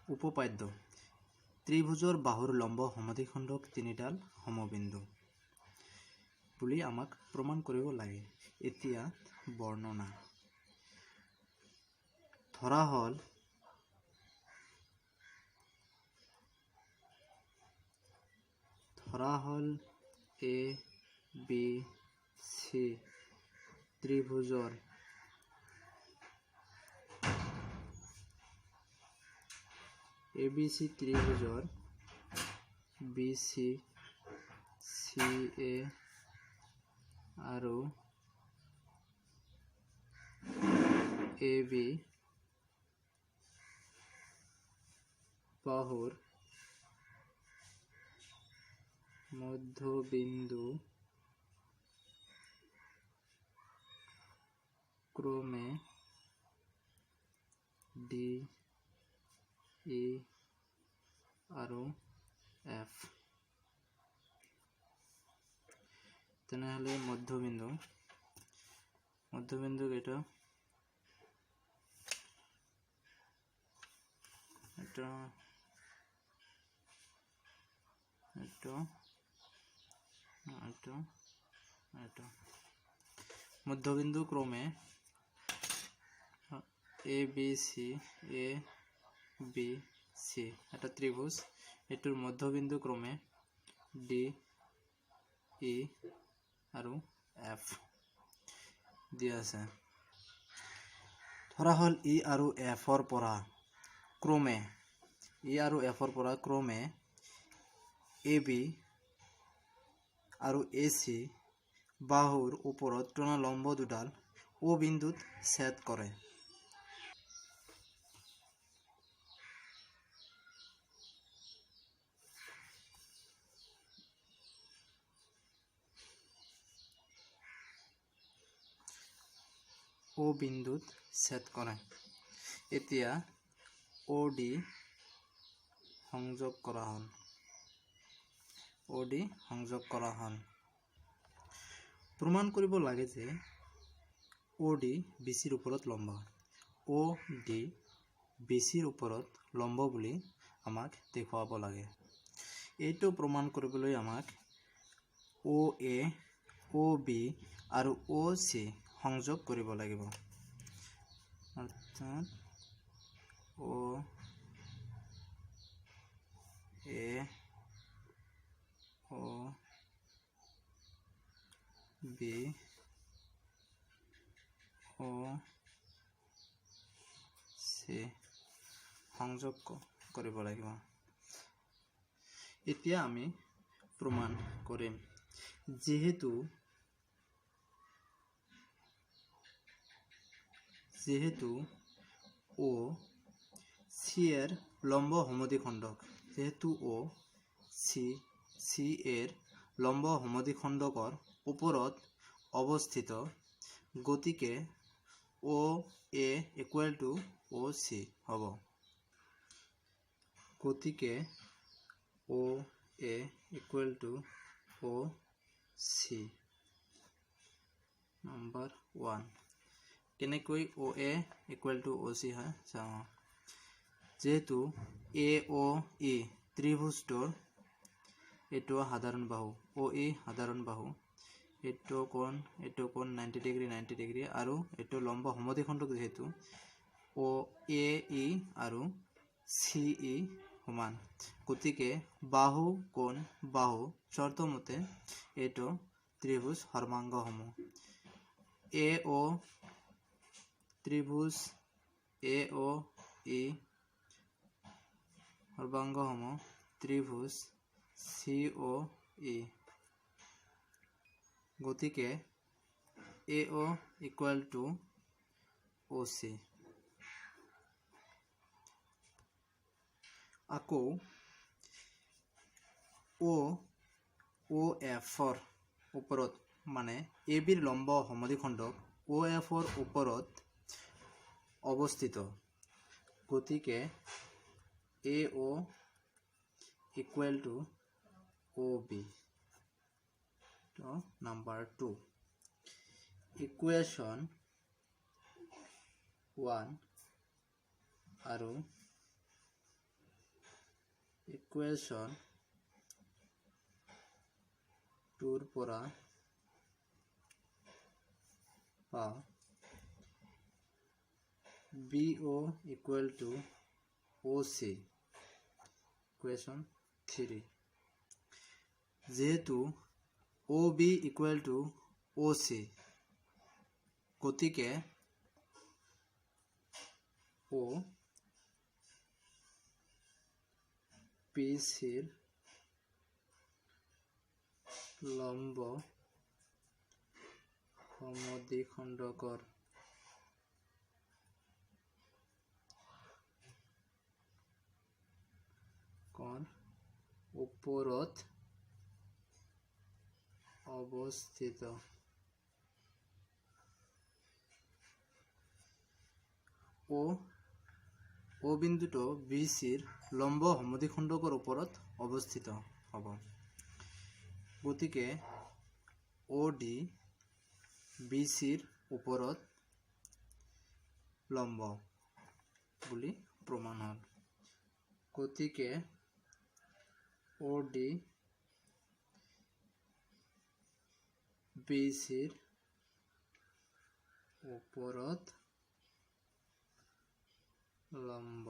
উপপাদ্য ত্ৰিভুজৰ বাহুৰ লম্ব সমদ্বিখণ্ডক তিনিডাল সমবিন্দু বুলি আমাক প্ৰমাণ কৰিব লাগে। এতিয়া বৰ্ণনা ধৰা হল A B C ত্ৰিভুজৰ ABC ত্ৰিভুজৰ BC CA আৰু AB বাহুৰ মধ্যবিন্দু ক্ৰমে D E আৰু F তেনেহলে মধ্যবিন্দু কেইটা এটা মধ্যবিন্দু ক্রমে A B C এটা ত্রিভুজ এটার মধ্যবিন্দু ক্রমে D E আৰু F দিয়া আছে। ধৰা হল E আৰু F ৰ পৰা ক্ৰমে AB আৰু AC বাহুৰ ওপৰত টনা লম্ব দুডাল O বিন্দুত ছেদ কৰে। এতিয়া OD সংযোগ কৰা হল। প্ৰমাণ কৰিব লাগে যে OD BCৰ ওপৰত লম্ব। OD BCৰ ওপৰত লম্ব বুলি আমাক দেখুৱাব লাগে। এইটো প্ৰমাণ কৰিবলৈ আমাক OA OB আৰু OC সংযোগ কৰিব লাগিব। অৰ্থাৎ OA OB OC সংযোগ কৰিব লাগিব। এতিয়া আমি প্ৰমাণ কৰিম যেহেতু O C এৰ লম্ব সমদ্বিখণ্ডক ওপৰত অৱস্থিত গতিকে OA = OC হ'ব। গতিকে OA = OC নাম্বাৰ 1 কেনেকৈ OA = OC হয় চাওঁ। যেহেতু AOE ত্ৰিভুজটোৰ এইটো সাধাৰণ বাহু OE সাধাৰণ বাহু এইটো কোণ 90 ডিগ্ৰী আৰু এইটো লম্ব সমদ্বিখণ্ডক যেহেতু OAE আৰু CE সমান গতিকে বাহু কোণ বাহু শৰ্ত মতে এইটো ত্ৰিভুজ সৰ্বাংগসমূহ AO ত্ৰিভুজ AOE সৰ্বাংগসমূহ ত্ৰিভুজ COE গতিকে AO = OC। আকৌ OF ৰ ওপৰত মানে ABৰ লম্ব সমদ্বিখণ্ডক OF ৰ ওপৰত অৱস্থিত গতিকে AO = OB। নাম্বাৰ 2 ইকুৱেশ্যন 1 আৰু ইকুৱেশ্যন 2 পৰা পাওঁ BO equal to OC equation 3 যেহেতু OB equal to OC গতিকে O BCৰ লম্ব সমদ্বিখণ্ডকৰ কোণ ওপৰত অৱস্থিত O বিন্দুটো BCৰ লম্ব সমদ্বিখণ্ডকৰ ওপৰত অৱস্থিত হ'ব গতিকে OD BCৰ ওপৰত লম্ব বুলি প্ৰমাণ হ'ল গতিকে OD BCৰ ওপৰত লম্ব